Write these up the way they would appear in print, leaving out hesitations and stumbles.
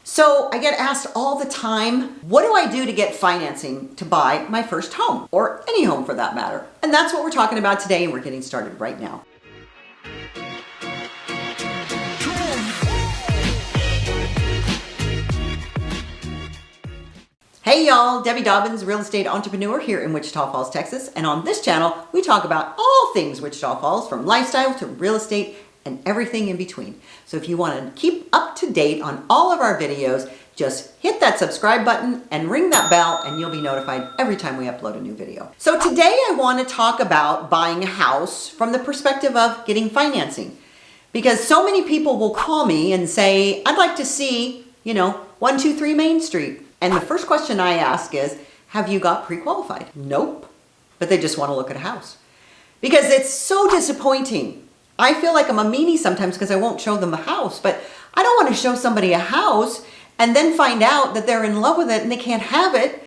So I get asked all the time, what do I do to get financing to buy my first home, or any home for that matter? And that's what we're talking about today, and we're getting started right now. Hey y'all, Debbie Dobbins, real estate entrepreneur here in Wichita Falls, Texas. And on this channel, we talk about all things Wichita Falls, from lifestyle to real estate and everything in between. So if you want to keep up to date on all of our videos, just hit that subscribe button and ring that bell and you'll be notified every time we upload a new video. So today I want to talk about buying a house from the perspective of getting financing. Because so many people will call me and say, I'd like to see, 123 Main Street. And the first question I ask is, have you got pre-qualified? Nope. But they just want to look at a house. Because it's so disappointing. I feel like I'm a meanie sometimes because I won't show them a house, but I don't want to show somebody a house and then find out that they're in love with it and they can't have it.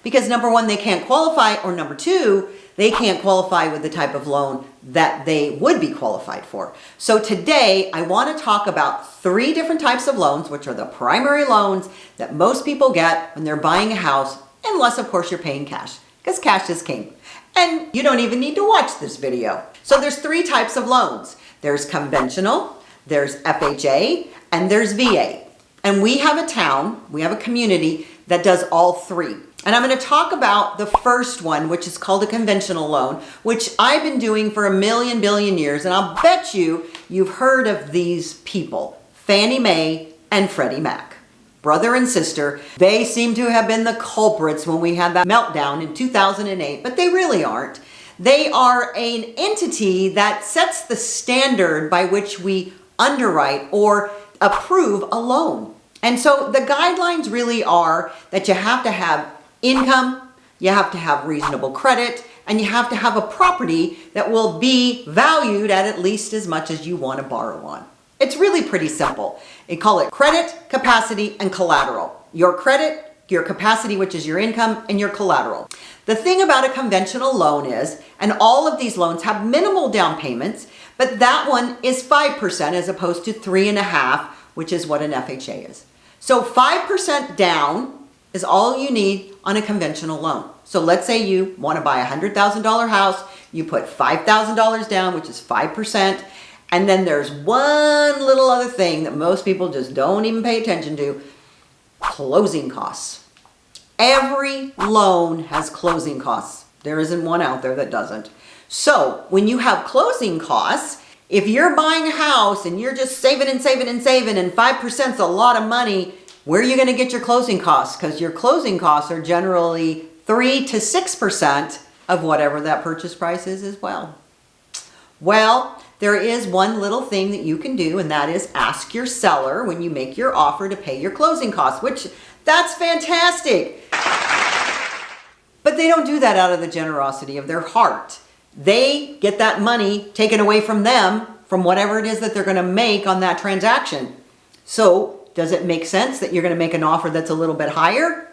Because number one, they can't qualify, or number two, they can't qualify with the type of loan that they would be qualified for. So today I want to talk about 3 different types of loans, which are the primary loans that most people get when they're buying a house, unless of course you're paying cash, because cash is king. And you don't even need to watch this video. So there's 3 types of loans. There's conventional, there's FHA, and there's VA. And we have a community that does all 3. And I'm going to talk about the first one, which is called a conventional loan, which I've been doing for a billion years. And I'll bet you've heard of these people, Fannie Mae and Freddie Mac. Brother and sister, they seem to have been the culprits when we had that meltdown in 2008, but they really aren't. They are an entity that sets the standard by which we underwrite or approve a loan. And so the guidelines really are that you have to have income, you have to have reasonable credit, and you have to have a property that will be valued at least as much as you want to borrow on. It's really pretty simple. They call it credit, capacity, and collateral. Your credit, your capacity, which is your income, and your collateral. The thing about a conventional loan is, and all of these loans have minimal down payments, but that one is 5% as opposed to 3.5%, which is what an FHA is. So 5% down is all you need on a conventional loan. So let's say you want to buy a $100,000 house, you put $5,000 down, which is 5%. And then there's one little other thing that most people just don't even pay attention to: closing costs. Every loan has closing costs. There isn't one out there that doesn't. So when you have closing costs, if you're buying a house and you're just saving and 5% is a lot of money, where are you going to get your closing costs? Because your closing costs are generally 3 to 6% of whatever that purchase price is as well. Well, there is one little thing that you can do, and that is ask your seller when you make your offer to pay your closing costs, which that's fantastic. But they don't do that out of the generosity of their heart. They get that money taken away from them from whatever it is that they're going to make on that transaction. So does it make sense that you're going to make an offer that's a little bit higher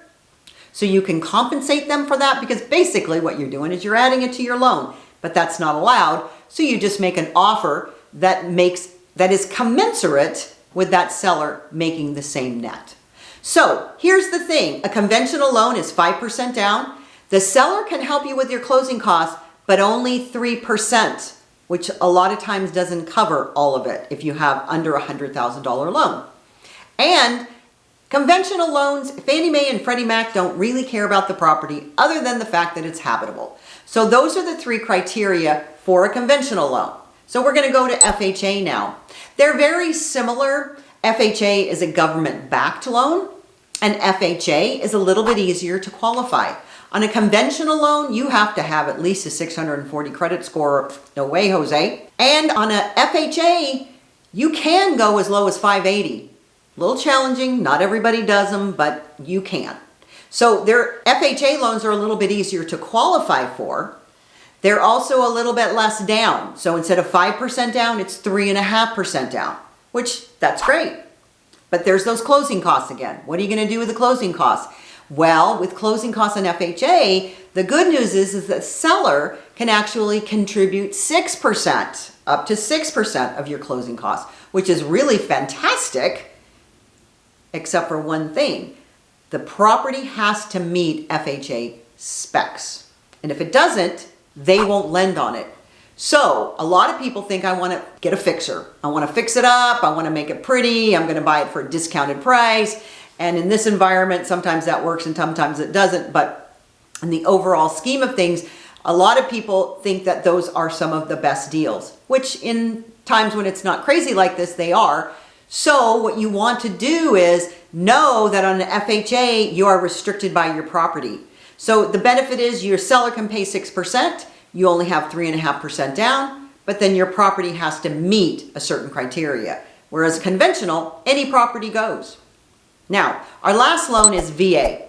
so you can compensate them for that? Because basically what you're doing is you're adding it to your loan, but that's not allowed. So you just make an offer that is commensurate with that seller making the same net. So here's the thing. A conventional loan is 5% down. The seller can help you with your closing costs, but only 3%, which a lot of times doesn't cover all of it if you have under a $100,000 loan. And conventional loans, Fannie Mae and Freddie Mac don't really care about the property other than the fact that it's habitable. So those are the 3 criteria for a conventional loan. So we're going to go to FHA now. They're very similar. FHA is a government-backed loan, and FHA is a little bit easier to qualify. On a conventional loan, you have to have at least a 640 credit score. No way, Jose. And on a FHA, you can go as low as 580. A little challenging. Not everybody does them, but you can. So their FHA loans are a little bit easier to qualify for. They're also a little bit less down. So instead of 5% down, it's 3.5% down, which that's great. But there's those closing costs again. What are you going to do with the closing costs? Well, with closing costs on FHA, the good news is the seller can actually contribute 6%, up to 6% of your closing costs, which is really fantastic. except for one thing. The property has to meet FHA specs. And if it doesn't, they won't lend on it. So a lot of people think, I want to get a fixer. I want to fix it up. I want to make it pretty. I'm going to buy it for a discounted price. And in this environment, sometimes that works and sometimes it doesn't. But in the overall scheme of things, a lot of people think that those are some of the best deals, which in times when it's not crazy like this, they are. So what you want to do is know that on an FHA, you are restricted by your property. So the benefit is your seller can pay 6%. You only have 3.5% down, but then your property has to meet a certain criteria. Whereas conventional, any property goes. Now, our last loan is VA.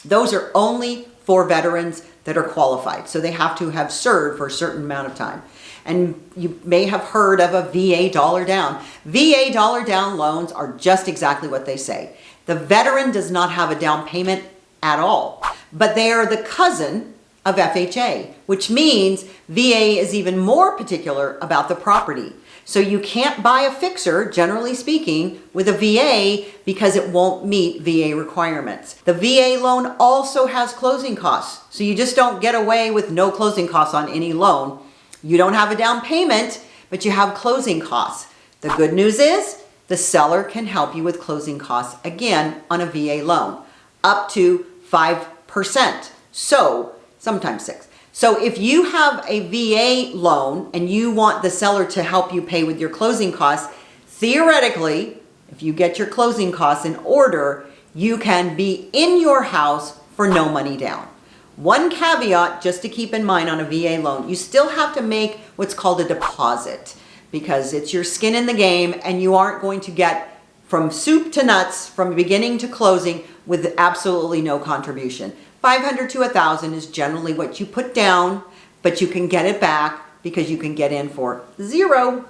Those are only for veterans that are qualified. So they have to have served for a certain amount of time. And you may have heard of a VA dollar down. VA dollar down loans are just exactly what they say. The veteran does not have a down payment at all, but they are the cousin of FHA, which means VA is even more particular about the property. So you can't buy a fixer, generally speaking, with a VA because it won't meet VA requirements. The VA loan also has closing costs. So you just don't get away with no closing costs on any loan. You don't have a down payment, but you have closing costs. The good news is the seller can help you with closing costs again on a VA loan, up to 5%. So sometimes 6. So if you have a VA loan and you want the seller to help you pay with your closing costs, theoretically, if you get your closing costs in order, you can be in your house for no money down. One caveat just to keep in mind on a VA loan, you still have to make what's called a deposit because it's your skin in the game and you aren't going to get from soup to nuts, from beginning to closing with absolutely no contribution. $500 to $1,000 is generally what you put down, but you can get it back because you can get in for 0.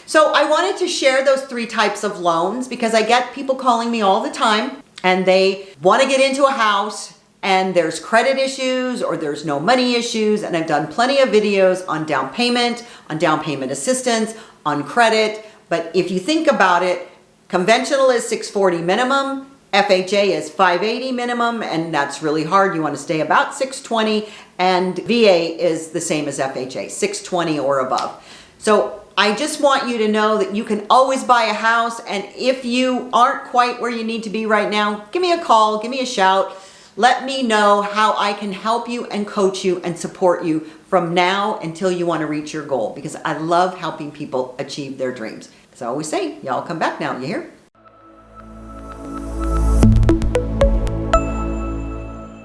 So I wanted to share those 3 types of loans because I get people calling me all the time and they want to get into a house and there's credit issues or there's no money issues. And I've done plenty of videos on down payment assistance, on credit. But if you think about it, conventional is $640 minimum. FHA is $580 minimum, and that's really hard. You want to stay about $620, and VA is the same as FHA, $620 or above. So I just want you to know that you can always buy a house, and if you aren't quite where you need to be right now, give me a call, give me a shout. Let me know how I can help you and coach you and support you from now until you want to reach your goal, because I love helping people achieve their dreams. As I always say, y'all come back now, you hear?